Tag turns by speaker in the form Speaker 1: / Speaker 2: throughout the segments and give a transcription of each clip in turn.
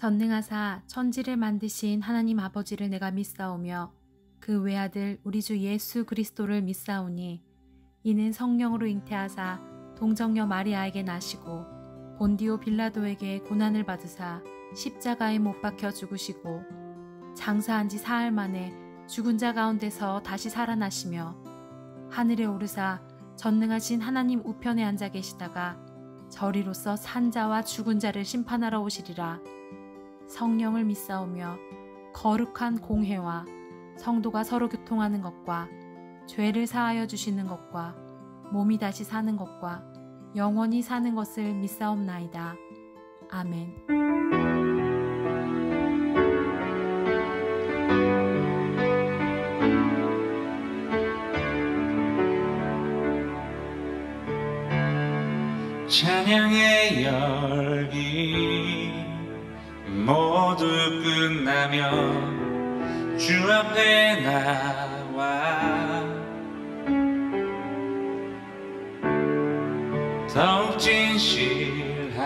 Speaker 1: 전능하사 천지를 만드신 하나님 아버지를 내가 믿사오며 그 외아들 우리 주 예수 그리스도를 믿사오니 이는 성령으로 잉태하사 동정녀 마리아에게 나시고 본디오 빌라도에게 고난을 받으사 십자가에 못 박혀 죽으시고 장사한 지 사흘 만에 죽은 자 가운데서 다시 살아나시며 하늘에 오르사 전능하신 하나님 우편에 앉아 계시다가 저리로서 산 자와 죽은 자를 심판하러 오시리라. 성령을 믿사오며 거룩한 공회와 성도가 서로 교통하는 것과 죄를 사하여 주시는 것과 몸이 다시 사는 것과 영원히 사는 것을 믿사옵나이다. 아멘.
Speaker 2: 찬양의 열기 모두 끝나면 주 앞에 나와 더욱 진실한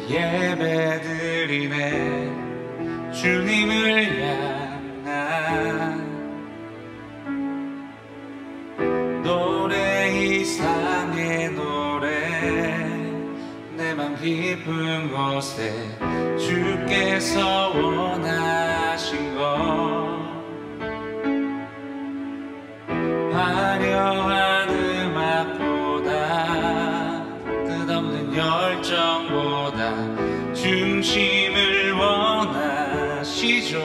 Speaker 2: 예배드리네. 주님을 향한 노래 이상의 노래 내 맘 깊은 곳에 주께서 원하신 것 화려한 음악보다 끝없는 열정보다 중심을 원하시죠.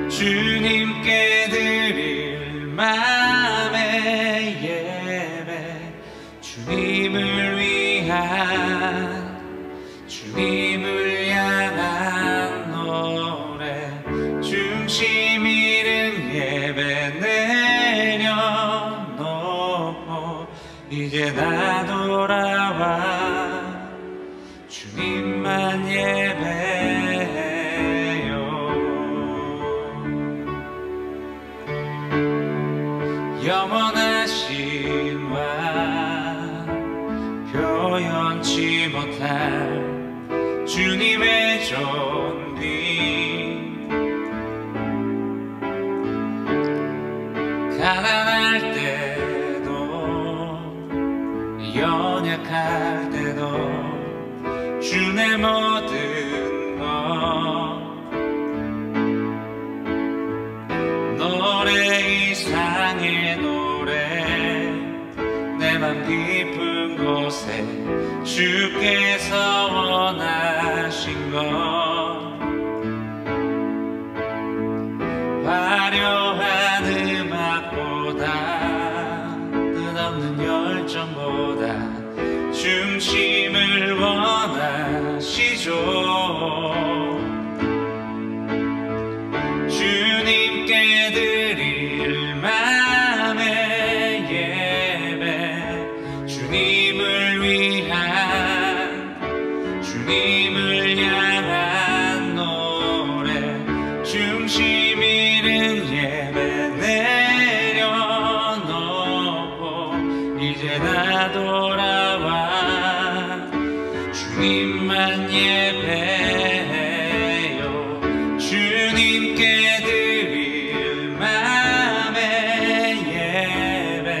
Speaker 2: 주님께 드릴 맘의 예배 주님을 위한 주님을 향한 노래 중심 잃은 예배 내려놓고 이제 나 돌아와 주님만 예배요. 영원하신 왕 표현치 못할 주님의 존귀 가난할 때도 연약할 때도 주의 모든 것 노래 이상의 노래 내 맘 깊은 곳에 주께서 원하신 것 화려한 음악보다 끝없는 열정보다 중심을 원하시죠. 주님께 드릴 맘의 예배 주님을 위한 주님을 향한 노래 중심 잃은 예배 내려놓고 이제 나 돌아와 주님만 예배요. 주님께 드릴 맘의 예배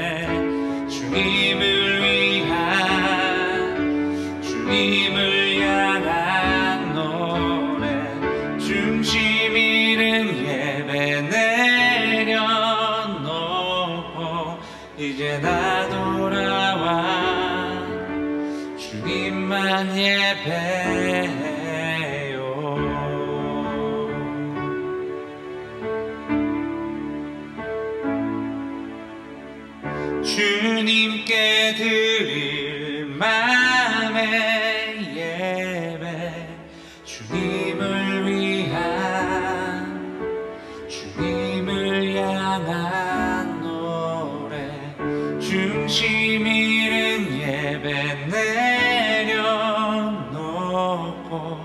Speaker 2: 주님을 위한 주님을 향한 노래 중심 잃은 예배 내려놓고 이제 나 돌아와 주님만 예배요. 주님께 드릴 맘의 예배 주님을 위한 주님을 향한 노래 중심 잃은 예배 내려놓고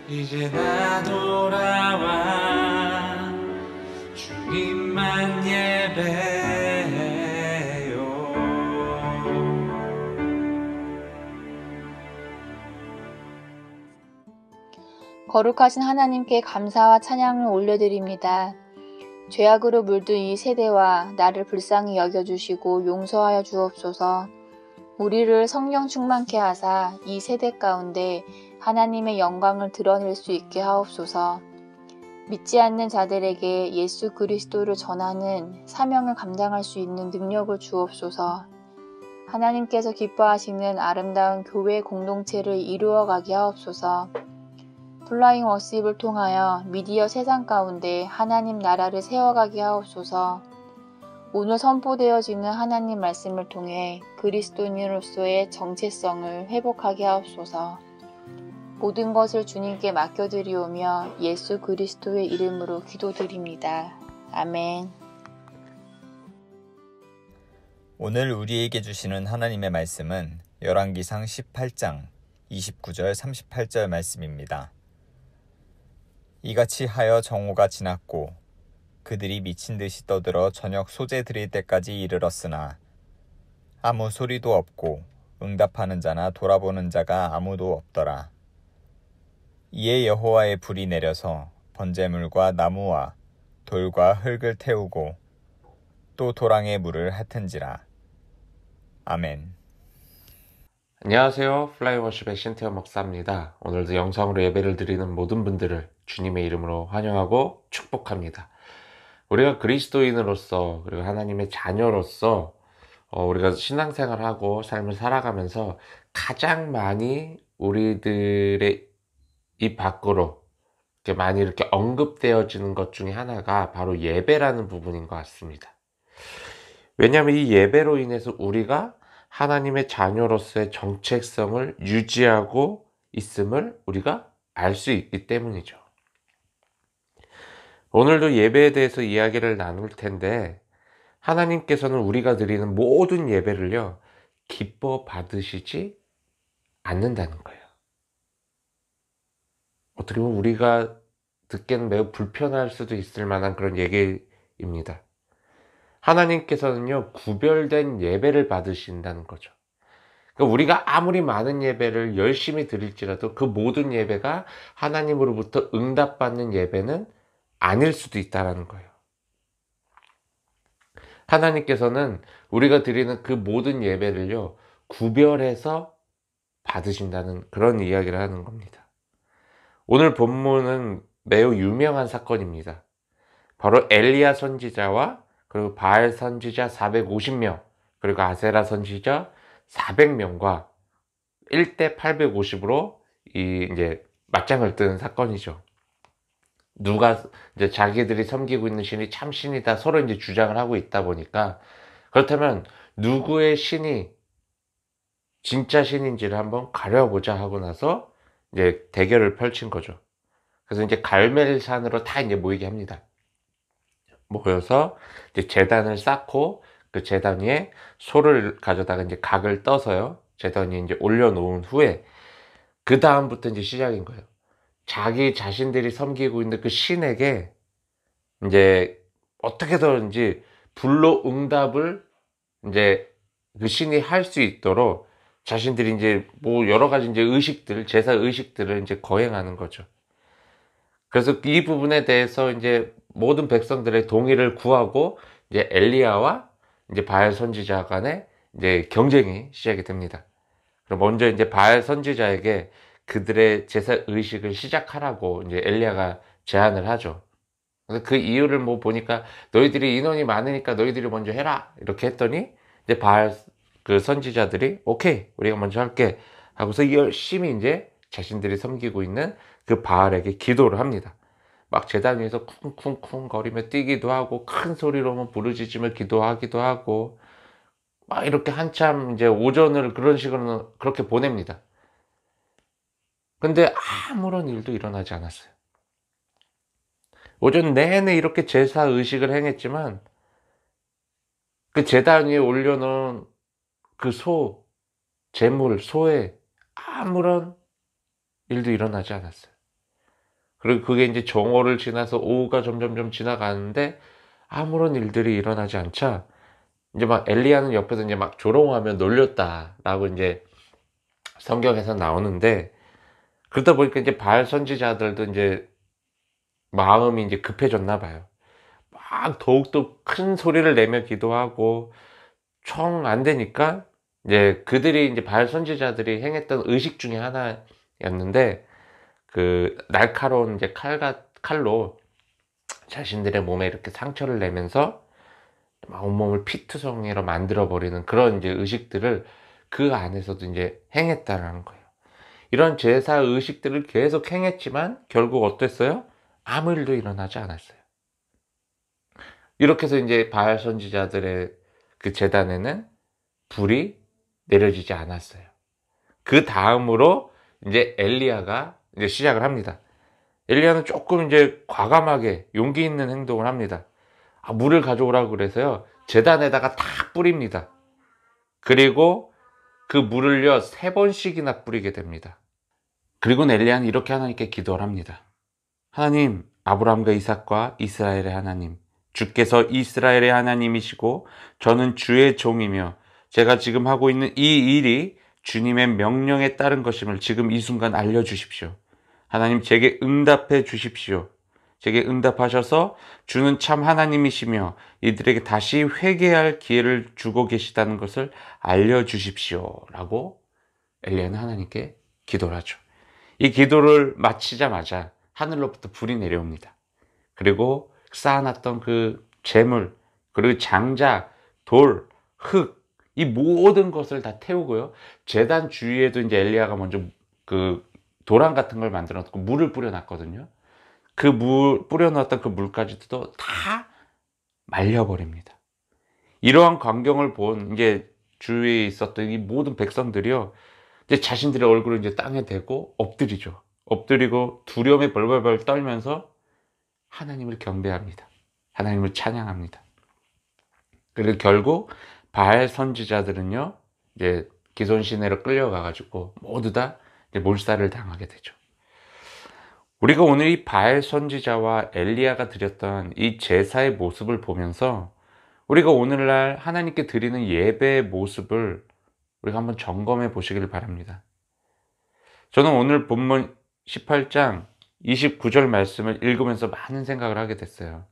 Speaker 2: 이제 나 돌아와 주님만 예배요.
Speaker 3: 거룩하신 하나님께 감사와 찬양을 올려드립니다. 죄악으로 물든 이 세대와 나를 불쌍히 여겨주시고 용서하여 주옵소서. 우리를 성령 충만케 하사 이 세대 가운데 하나님의 영광을 드러낼 수 있게 하옵소서. 믿지 않는 자들에게 예수 그리스도를 전하는 사명을 감당할 수 있는 능력을 주옵소서. 하나님께서 기뻐하시는 아름다운 교회 공동체를 이루어가게 하옵소서. 플라잉 워십을 통하여 미디어 세상 가운데 하나님 나라를 세워가게 하옵소서. 오늘 선포되어지는 하나님 말씀을 통해 그리스도인으로서의 정체성을 회복하게 하옵소서. 모든 것을 주님께 맡겨드리오며 예수 그리스도의 이름으로 기도드립니다. 아멘.
Speaker 4: 오늘 우리에게 주시는 하나님의 말씀은 열왕기상 18장 29절 38절 말씀입니다. 이같이 하여 정오가 지났고 그들이 미친 듯이 떠들어 저녁 소재 드릴 때까지 이르렀으나 아무 소리도 없고 응답하는 자나 돌아보는 자가 아무도 없더라. 이에 여호와의 불이 내려서 번제물과 나무와 돌과 흙을 태우고 또 도랑의 물을 핥은지라. 아멘.
Speaker 5: 안녕하세요. 플라이워십의 신태호 목사입니다. 오늘도 영상으로 예배를 드리는 모든 분들을 주님의 이름으로 환영하고 축복합니다. 우리가 그리스도인으로서 그리고 하나님의 자녀로서 우리가 신앙생활하고 삶을 살아가면서 가장 많이 우리들의 입 밖으로 이렇게 많이 이렇게 언급되어지는 것 중에 하나가 바로 예배라는 부분인 것 같습니다. 왜냐하면 이 예배로 인해서 우리가 하나님의 자녀로서의 정체성을 유지하고 있음을 우리가 알 수 있기 때문이죠. 오늘도 예배에 대해서 이야기를 나눌 텐데 하나님께서는 우리가 드리는 모든 예배를요 기뻐 받으시지 않는다는 거예요. 어떻게 보면 우리가 듣기에는 매우 불편할 수도 있을 만한 그런 얘기입니다. 하나님께서는요 구별된 예배를 받으신다는 거죠. 그러니까 우리가 아무리 많은 예배를 열심히 드릴지라도 그 모든 예배가 하나님으로부터 응답받는 예배는 아닐 수도 있다는 거예요. 하나님께서는 우리가 드리는 그 모든 예배를요 구별해서 받으신다는 그런 이야기를 하는 겁니다. 오늘 본문은 매우 유명한 사건입니다. 바로 엘리야 선지자와 그리고 바알 선지자 450명 그리고 아세라 선지자 400명과 1대 850으로 이제 맞짱을 뜬 사건이죠. 누가 이제 자기들이 섬기고 있는 신이 참 신이다 서로 이제 주장을 하고 있다 보니까 그렇다면 누구의 신이 진짜 신인지를 한번 가려보자 하고 나서 이제 대결을 펼친 거죠. 그래서 이제 갈멜산으로 다 이제 모이게 합니다. 모여서 이제 제단을 쌓고 그 제단 위에 소를 가져다가 이제 각을 떠서요. 제단 위에 이제 올려놓은 후에 그 다음부터 이제 시작인 거예요. 자기 자신들이 섬기고 있는 그 신에게 이제 어떻게든지 불로 응답을 이제 그 신이 할 수 있도록 자신들이 이제 뭐 여러 가지 이제 의식들, 제사 의식들을 이제 거행하는 거죠. 그래서 이 부분에 대해서 이제 모든 백성들의 동의를 구하고 이제 엘리야와 이제 바알 선지자 간에 이제 경쟁이 시작이 됩니다. 그럼 먼저 이제 바알 선지자에게 그들의 제사 의식을 시작하라고 이제 엘리야가 제안을 하죠. 그래서 그 이유를 뭐 보니까 너희들이 인원이 많으니까 너희들이 먼저 해라 이렇게 했더니 이제 바알 그 선지자들이 오케이 우리가 먼저 할게 하고서 열심히 이제 자신들이 섬기고 있는 그 바알에게 기도를 합니다. 막 제단 위에서 쿵쿵쿵 거리며 뛰기도 하고 큰 소리로 부르짖으며 기도하기도 하고 막 이렇게 한참 이제 오전을 그런 식으로 그렇게 보냅니다. 근데 아무런 일도 일어나지 않았어요. 오전 내내 이렇게 제사 의식을 행했지만 그 제단 위에 올려놓은 그 제물, 소에 아무런 일도 일어나지 않았어요. 그리고 그게 이제 정오를 지나서 오후가 점점점 지나가는데 아무런 일들이 일어나지 않자 이제 막 엘리야는 옆에서 이제 막 조롱하며 놀렸다라고 이제 성경에서 나오는데 그러다 보니까 이제 바알 선지자들도 이제 마음이 이제 급해졌나 봐요. 막 더욱더 큰 소리를 내며 기도하고 총 안 되니까 이제 그들이 이제 바알 선지자들이 행했던 의식 중에 하나였는데, 그 날카로운 이제 칼로 자신들의 몸에 이렇게 상처를 내면서 막 온몸을 피투성이로 만들어 버리는 그런 이제 의식들을 그 안에서도 이제 행했다는 거예요. 이런 제사 의식들을 계속 행했지만 결국 어땠어요? 아무 일도 일어나지 않았어요. 이렇게 해서 이제 바알 선지자들의 그 제단에는 불이 내려지지 않았어요. 그 다음으로 이제 엘리야가 이제 시작을 합니다. 엘리야는 조금 이제 과감하게 용기 있는 행동을 합니다. 물을 가져오라고 그래서요, 제단에다가 다 뿌립니다. 그리고 그 물을요 3번씩이나 뿌리게 됩니다. 그리고 엘리야는 이렇게 하나님께 기도를 합니다. 하나님, 아브라함과 이삭과 이스라엘의 하나님, 주께서 이스라엘의 하나님이시고 저는 주의 종이며 제가 지금 하고 있는 이 일이 주님의 명령에 따른 것임을 지금 이 순간 알려주십시오. 하나님, 제게 응답해 주십시오. 제게 응답하셔서 주는 참 하나님이시며 이들에게 다시 회개할 기회를 주고 계시다는 것을 알려주십시오. 라고 엘리야는 하나님께 기도를 하죠. 이 기도를 마치자마자 하늘로부터 불이 내려옵니다. 그리고 쌓아놨던 그 재물, 그리고 장작, 돌, 흙, 이 모든 것을 다 태우고요. 제단 주위에도 이제 엘리야가 먼저 그 도랑 같은 걸 만들어 놓고 물을 뿌려놨거든요. 그 뿌려놨던 그 물까지도 다 말려버립니다. 이러한 광경을 본 이제 주위에 있었던 이 모든 백성들이요, 이제 자신들의 얼굴을 이제 땅에 대고 엎드리죠. 엎드리고 두려움에 벌벌벌 떨면서 하나님을 경배합니다. 하나님을 찬양합니다. 그리고 결국 바알 선지자들은요, 이제 기손 시내로 끌려가가지고 모두 다 이제 몰살을 당하게 되죠. 우리가 오늘 이 바알 선지자와 엘리야가 드렸던 이 제사의 모습을 보면서 우리가 오늘날 하나님께 드리는 예배의 모습을 우리가 한번 점검해 보시길 바랍니다. 저는 오늘 본문 18장 29절 말씀을 읽으면서 많은 생각을 하게 됐어요.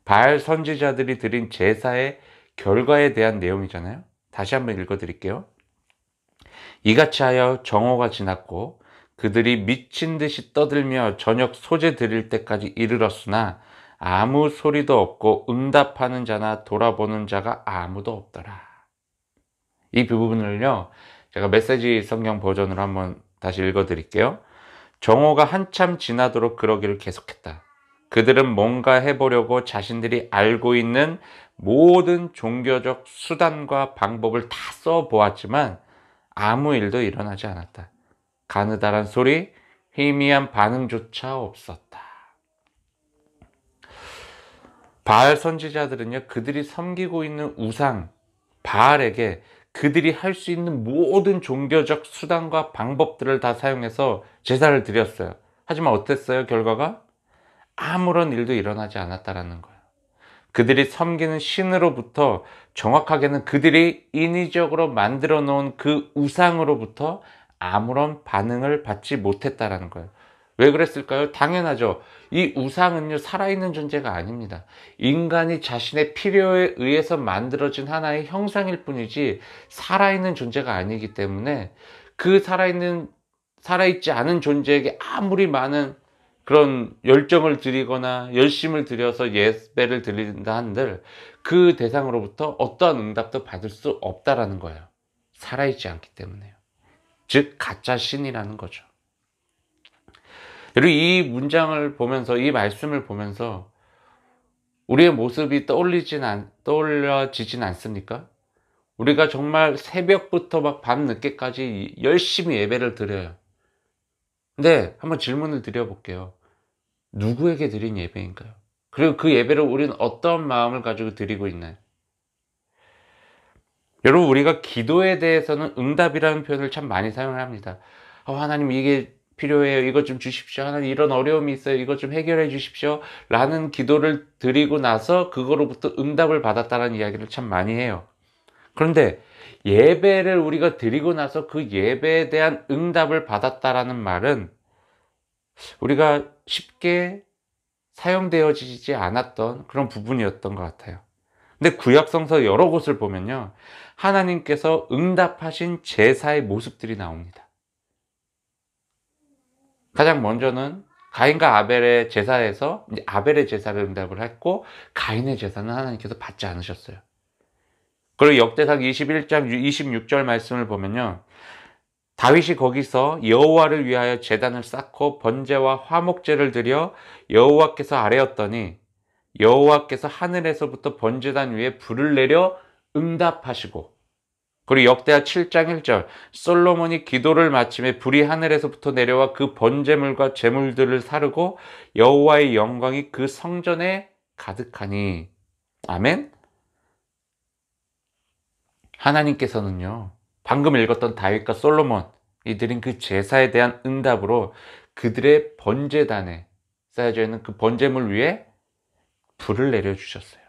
Speaker 5: 바알 선지자들이 드린 제사의 결과에 대한 내용이잖아요. 다시 한번 읽어드릴게요. 이같이 하여 정오가 지났고 그들이 미친 듯이 떠들며 저녁 소재 드릴 때까지 이르렀으나 아무 소리도 없고 응답하는 자나 돌아보는 자가 아무도 없더라. 이 부분을요, 제가 메시지 성경 버전으로 한번 다시 읽어드릴게요. 정오가 한참 지나도록 그러기를 계속했다. 그들은 뭔가 해보려고 자신들이 알고 있는 모든 종교적 수단과 방법을 다 써보았지만 아무 일도 일어나지 않았다. 가느다란 소리, 희미한 반응조차 없었다. 바알 선지자들은요, 그들이 섬기고 있는 우상, 바알에게 그들이 할 수 있는 모든 종교적 수단과 방법들을 다 사용해서 제사를 드렸어요. 하지만 어땠어요? 결과가? 아무런 일도 일어나지 않았다라는 거예요. 그들이 섬기는 신으로부터, 정확하게는 그들이 인위적으로 만들어 놓은 그 우상으로부터 아무런 반응을 받지 못했다라는 거예요. 왜 그랬을까요? 당연하죠. 이 우상은요, 살아있는 존재가 아닙니다. 인간이 자신의 필요에 의해서 만들어진 하나의 형상일 뿐이지 살아있는 존재가 아니기 때문에 그 살아있지 않은 존재에게 아무리 많은 그런 열정을 들이거나 열심을 들여서 예배를 드린다 한들 그 대상으로부터 어떠한 응답도 받을 수 없다라는 거예요. 살아있지 않기 때문에요. 즉 가짜 신이라는 거죠. 그리고 이 문장을 보면서, 이 말씀을 보면서 우리의 모습이 떠올려지진 않습니까? 우리가 정말 새벽부터 막 밤늦게까지 열심히 예배를 드려요. 근데 한번 질문을 드려볼게요. 누구에게 드린 예배인가요? 그리고 그 예배를 우리는 어떤 마음을 가지고 드리고 있나요? 여러분, 우리가 기도에 대해서는 응답이라는 표현을 참 많이 사용을 합니다. 하나님 이게 필요해요. 이것 좀 주십시오. 하나님 이런 어려움이 있어요. 이것 좀 해결해 주십시오. 라는 기도를 드리고 나서 그거로부터 응답을 받았다는 이야기를 참 많이 해요. 그런데 예배를 우리가 드리고 나서 그 예배에 대한 응답을 받았다라는 말은 우리가 쉽게 사용되어지지 않았던 그런 부분이었던 것 같아요. 근데 구약성서 여러 곳을 보면요, 하나님께서 응답하신 제사의 모습들이 나옵니다. 가장 먼저는 가인과 아벨의 제사에서 이제 아벨의 제사를 응답을 했고, 가인의 제사는 하나님께서 받지 않으셨어요. 그리고 역대상 21장 26절 말씀을 보면요, 다윗이 거기서 여호와를 위하여 제단을 쌓고 번제와 화목제를 드려 여호와께서 아뢰었더니 여호와께서 하늘에서부터 번제단 위에 불을 내려 응답하시고, 그리고 역대하 7장 1절 솔로몬이 기도를 마침에 불이 하늘에서부터 내려와 그 번제물과 제물들을 사르고 여호와의 영광이 그 성전에 가득하니. 아멘. 하나님께서는요, 방금 읽었던 다윗과 솔로몬 이 드린 그 제사에 대한 응답으로 그들의 번제단에 쌓여져 있는 그 번제물 위에 불을 내려주셨어요.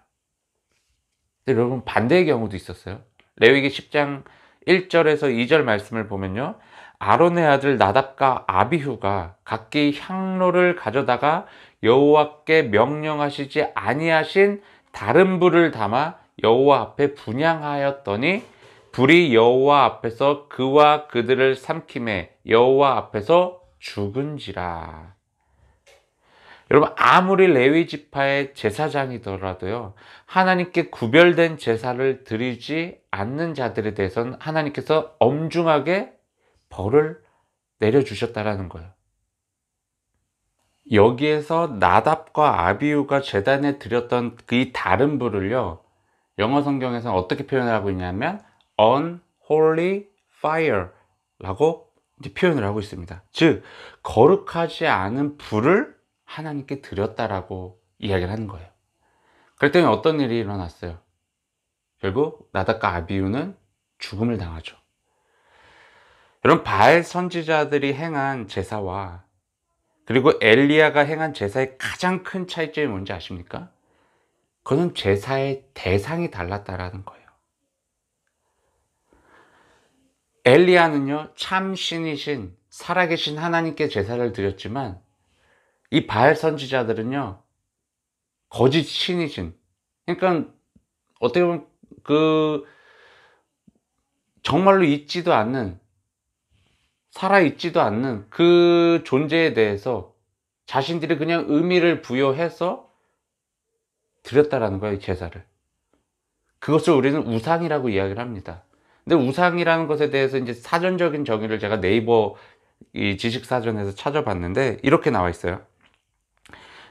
Speaker 5: 근데 여러분, 반대의 경우도 있었어요. 레위기 10장 1절에서 2절 말씀을 보면요, 아론의 아들 나답과 아비후가 각기 향로를 가져다가 여호와께 명령하시지 아니하신 다른 불을 담아 여호와 앞에 분향하였더니 불이 여호와 앞에서 그와 그들을 삼킴에 여호와 앞에서 죽은지라. 여러분, 아무리 레위 지파의 제사장이더라도요, 하나님께 구별된 제사를 드리지 않는 자들에 대해서는 하나님께서 엄중하게 벌을 내려주셨다라는 거예요. 여기에서 나답과 아비후가 제단에 드렸던 그 다른 불을요, 영어 성경에서는 어떻게 표현을 하고 있냐면 unholy fire 라고 이제 표현을 하고 있습니다. 즉, 거룩하지 않은 불을 하나님께 드렸다라고 이야기를 하는 거예요. 그랬더니 어떤 일이 일어났어요? 결국 나답과 아비후는 죽음을 당하죠. 여러분, 바알 선지자들이 행한 제사와 그리고 엘리야가 행한 제사의 가장 큰 차이점이 뭔지 아십니까? 그건 제사의 대상이 달랐다라는 거예요. 엘리야는요, 참 신이신 살아계신 하나님께 제사를 드렸지만, 이 바알 선지자들은요, 거짓 신이신, 그러니까 어떻게 보면 정말로 있지도 않는, 살아있지도 않는 그 존재에 대해서 자신들이 그냥 의미를 부여해서 드렸다라는 거예요, 이 제사를. 그것을 우리는 우상이라고 이야기를 합니다. 근데 우상이라는 것에 대해서 이제 사전적인 정의를 제가 네이버 이 지식사전에서 찾아봤는데 이렇게 나와 있어요.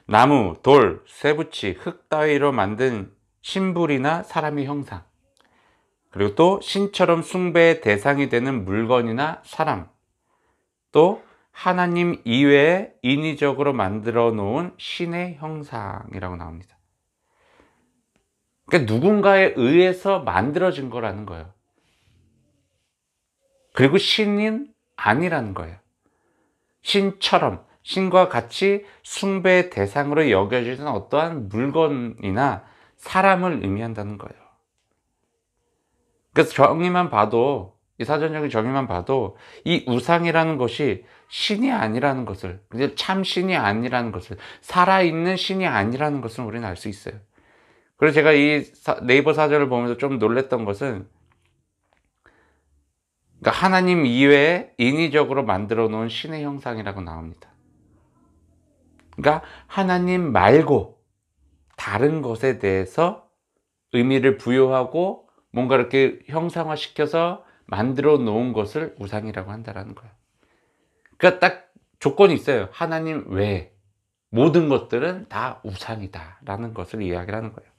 Speaker 5: 나무, 돌, 쇠붙이, 흙 따위로 만든 신불이나 사람의 형상, 그리고 또 신처럼 숭배의 대상이 되는 물건이나 사람, 또 하나님 이외에 인위적으로 만들어 놓은 신의 형상이라고 나옵니다. 그러니까 누군가에 의해서 만들어진 거라는 거예요. 그리고 신인 아니라는 거예요. 신처럼, 신과 같이 숭배의 대상으로 여겨지는 어떠한 물건이나 사람을 의미한다는 거예요. 그래서 정의만 봐도, 이 사전적인 정의만 봐도 이 우상이라는 것이 신이 아니라는 것을, 참 신이 아니라는 것을, 살아있는 신이 아니라는 것을 우리는 알 수 있어요. 그래서 제가 이 네이버 사전을 보면서 좀 놀랬던 것은, 그러니까 하나님 이외에 인위적으로 만들어 놓은 신의 형상이라고 나옵니다. 그러니까 하나님 말고 다른 것에 대해서 의미를 부여하고 뭔가 이렇게 형상화시켜서 만들어 놓은 것을 우상이라고 한다는 거예요. 그러니까 딱 조건이 있어요. 하나님 외에 모든 것들은 다 우상이다라는 것을 이야기를 하는 거예요.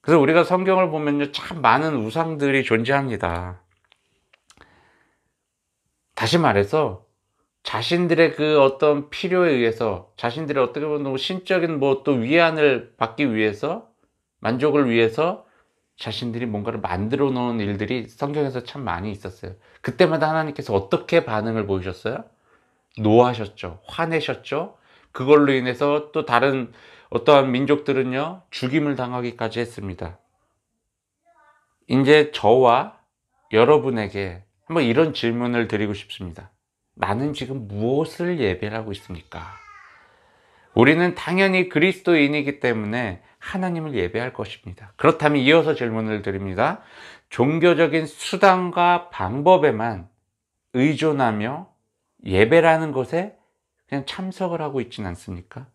Speaker 5: 그래서 우리가 성경을 보면요, 참 많은 우상들이 존재합니다. 다시 말해서 자신들의 그 어떤 필요에 의해서, 자신들의 어떻게 보면 신적인 뭐 또 위안을 받기 위해서, 만족을 위해서 자신들이 뭔가를 만들어 놓은 일들이 성경에서 참 많이 있었어요. 그때마다 하나님께서 어떻게 반응을 보이셨어요? 노하셨죠. 화내셨죠. 그걸로 인해서 또 다른 어떠한 민족들은요, 죽임을 당하기까지 했습니다. 이제 저와 여러분에게 한번 이런 질문을 드리고 싶습니다. 나는 지금 무엇을 예배를 하고 있습니까? 우리는 당연히 그리스도인이기 때문에 하나님을 예배할 것입니다. 그렇다면 이어서 질문을 드립니다. 종교적인 수단과 방법에만 의존하며 예배라는 것에 그냥 참석을 하고 있지는 않습니까?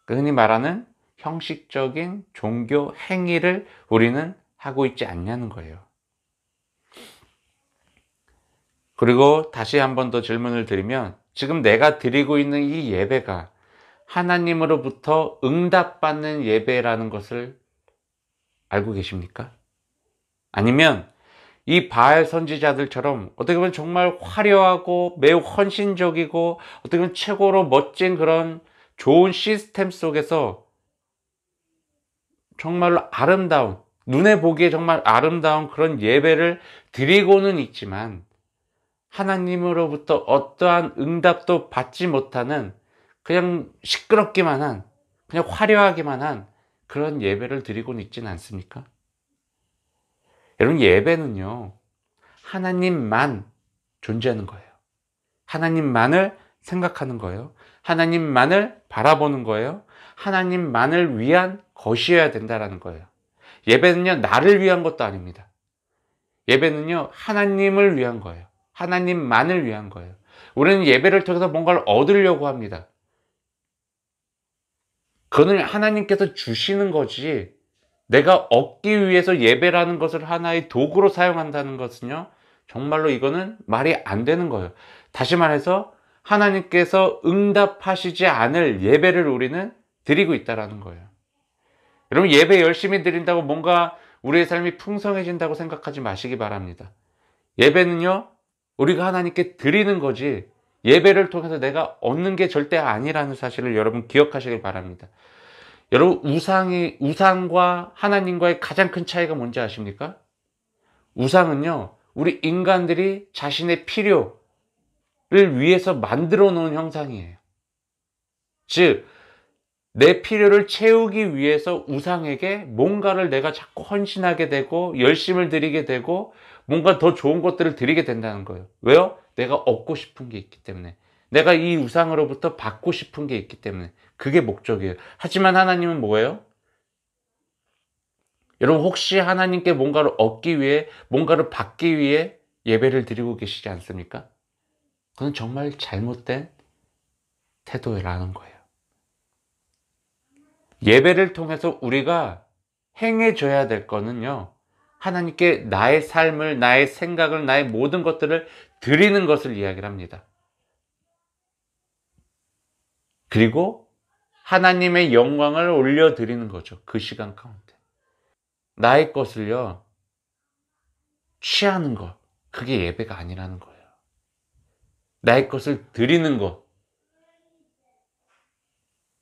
Speaker 5: 흔히 말하는 형식적인 종교 행위를 우리는 하고 있지 않냐는 거예요. 그리고 다시 한 번 더 질문을 드리면, 지금 내가 드리고 있는 이 예배가 하나님으로부터 응답받는 예배라는 것을 알고 계십니까? 아니면 이 바알 선지자들처럼 어떻게 보면 정말 화려하고 매우 헌신적이고 어떻게 보면 최고로 멋진 그런 좋은 시스템 속에서 정말로 아름다운, 눈에 보기에 정말 아름다운 그런 예배를 드리고는 있지만 하나님으로부터 어떠한 응답도 받지 못하는 그냥 시끄럽기만 한, 그냥 화려하기만 한 그런 예배를 드리고는 있지는 않습니까? 여러분, 예배는요, 하나님만 존재하는 거예요. 하나님만을 생각하는 거예요. 하나님만을 바라보는 거예요. 하나님만을 위한 것이어야 된다는 거예요. 예배는요, 나를 위한 것도 아닙니다. 예배는요, 하나님을 위한 거예요. 하나님만을 위한 거예요. 우리는 예배를 통해서 뭔가를 얻으려고 합니다. 그건 하나님께서 주시는 거지, 내가 얻기 위해서 예배라는 것을 하나의 도구로 사용한다는 것은요, 정말로 이거는 말이 안 되는 거예요. 다시 말해서 하나님께서 응답하시지 않을 예배를 우리는 드리고 있다는 거예요. 여러분, 예배 열심히 드린다고 뭔가 우리의 삶이 풍성해진다고 생각하지 마시기 바랍니다. 예배는요, 우리가 하나님께 드리는 거지 예배를 통해서 내가 얻는 게 절대 아니라는 사실을 여러분 기억하시길 바랍니다. 여러분, 우상과 하나님과의 가장 큰 차이가 뭔지 아십니까? 우상은요, 우리 인간들이 자신의 필요를 위해서 만들어 놓은 형상이에요. 즉, 내 필요를 채우기 위해서 우상에게 뭔가를 내가 자꾸 헌신하게 되고 열심을 들이게 되고 뭔가 더 좋은 것들을 드리게 된다는 거예요. 왜요? 내가 얻고 싶은 게 있기 때문에, 내가 이 우상으로부터 받고 싶은 게 있기 때문에. 그게 목적이에요. 하지만 하나님은 뭐예요? 여러분, 혹시 하나님께 뭔가를 얻기 위해, 뭔가를 받기 위해 예배를 드리고 계시지 않습니까? 그건 정말 잘못된 태도라는 거예요. 예배를 통해서 우리가 행해줘야 될 거는요, 하나님께 나의 삶을, 나의 생각을, 나의 모든 것들을 드리는 것을 이야기를 합니다. 그리고 하나님의 영광을 올려드리는 거죠. 그 시간 가운데. 나의 것을요, 취하는 것, 그게 예배가 아니라는 거예요. 나의 것을 드리는 것,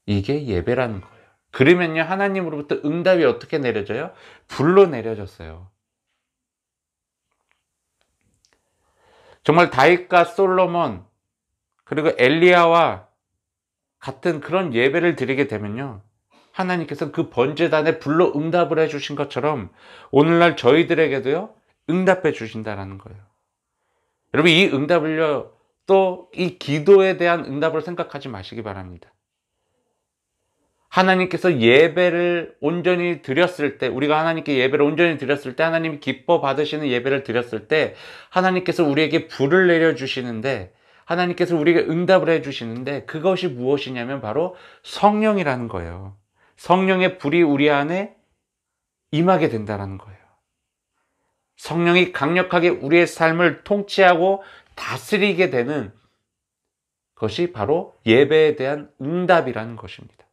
Speaker 5: 이게 예배라는 거예요. 그러면요, 하나님으로부터 응답이 어떻게 내려져요? 불로 내려졌어요. 정말 다윗과 솔로몬, 그리고 엘리야와 같은 그런 예배를 드리게 되면요, 하나님께서 그 번제단에 불로 응답을 해주신 것처럼 오늘날 저희들에게도요, 응답해 주신다는 거예요. 여러분, 이 응답을요, 또 이 기도에 대한 응답을 생각하지 마시기 바랍니다. 하나님께서 예배를 온전히 드렸을 때, 우리가 하나님께 예배를 온전히 드렸을 때, 하나님이 기뻐 받으시는 예배를 드렸을 때 하나님께서 우리에게 불을 내려주시는데, 하나님께서 우리에게 응답을 해주시는데, 그것이 무엇이냐면 바로 성령이라는 거예요. 성령의 불이 우리 안에 임하게 된다는 거예요. 성령이 강력하게 우리의 삶을 통치하고 다스리게 되는 것이 바로 예배에 대한 응답이라는 것입니다.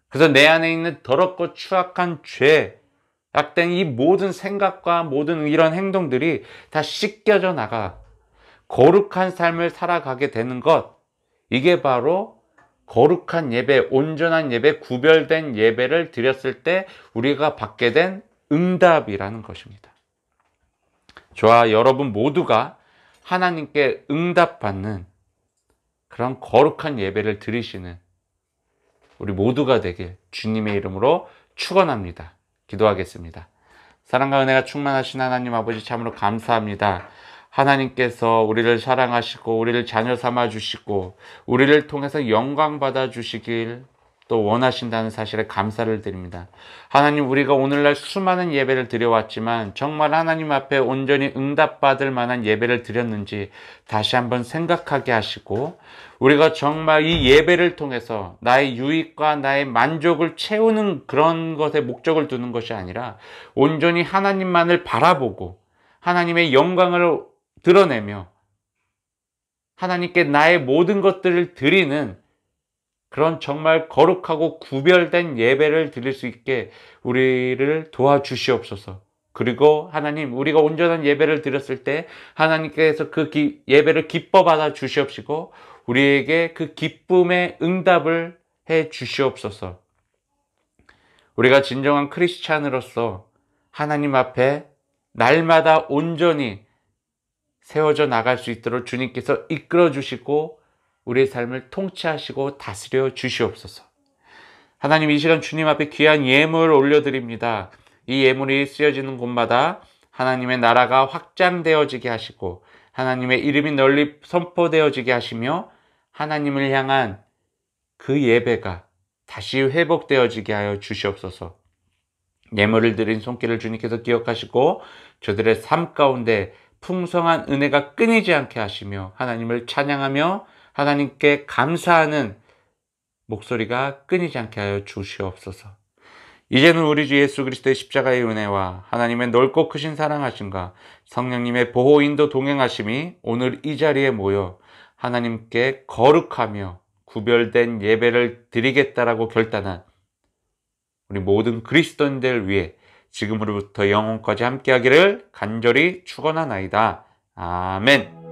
Speaker 5: 그래서 내 안에 있는 더럽고 추악한 죄, 약된 이 모든 생각과 모든 이런 행동들이 다 씻겨져 나가 거룩한 삶을 살아가게 되는 것, 이게 바로 거룩한 예배, 온전한 예배, 구별된 예배를 드렸을 때 우리가 받게 된 응답이라는 것입니다. 저와 여러분 모두가 하나님께 응답받는 그런 거룩한 예배를 드리시는 우리 모두가 되길 주님의 이름으로 축원합니다. 기도하겠습니다. 사랑과 은혜가 충만하신 하나님 아버지 참으로 감사합니다. 하나님께서 우리를 사랑하시고 우리를 자녀 삼아 주시고 우리를 통해서 영광 받아 주시길 또 원하신다는 사실에 감사를 드립니다. 하나님, 우리가 오늘날 수많은 예배를 드려왔지만 정말 하나님 앞에 온전히 응답받을 만한 예배를 드렸는지 다시 한번 생각하게 하시고, 우리가 정말 이 예배를 통해서 나의 유익과 나의 만족을 채우는 그런 것에 목적을 두는 것이 아니라 온전히 하나님만을 바라보고 하나님의 영광을 드러내며 하나님께 나의 모든 것들을 드리는 그런 정말 거룩하고 구별된 예배를 드릴 수 있게 우리를 도와주시옵소서. 그리고 하나님, 우리가 온전한 예배를 드렸을 때 하나님께서 그 예배를 기뻐 받아 주시옵시고 우리에게 그 기쁨의 응답을 해 주시옵소서. 우리가 진정한 크리스찬으로서 하나님 앞에 날마다 온전히 세워져 나갈 수 있도록 주님께서 이끌어 주시고 우리의 삶을 통치하시고 다스려 주시옵소서. 하나님, 이 시간 주님 앞에 귀한 예물을 올려드립니다. 이 예물이 쓰여지는 곳마다 하나님의 나라가 확장되어지게 하시고 하나님의 이름이 널리 선포되어지게 하시며 하나님을 향한 그 예배가 다시 회복되어지게 하여 주시옵소서. 예물을 드린 손길을 주님께서 기억하시고 저들의 삶 가운데 풍성한 은혜가 끊이지 않게 하시며 하나님을 찬양하며 하나님께 감사하는 목소리가 끊이지 않게 하여 주시옵소서. 이제는 우리 주 예수 그리스도의 십자가의 은혜와 하나님의 넓고 크신 사랑하심과 성령님의 보호 인도 동행하심이 오늘 이 자리에 모여 하나님께 거룩하며 구별된 예배를 드리겠다라고 결단한 우리 모든 그리스도인들 위해 지금으로부터 영원까지 함께하기를 간절히 축원하나이다. 아멘.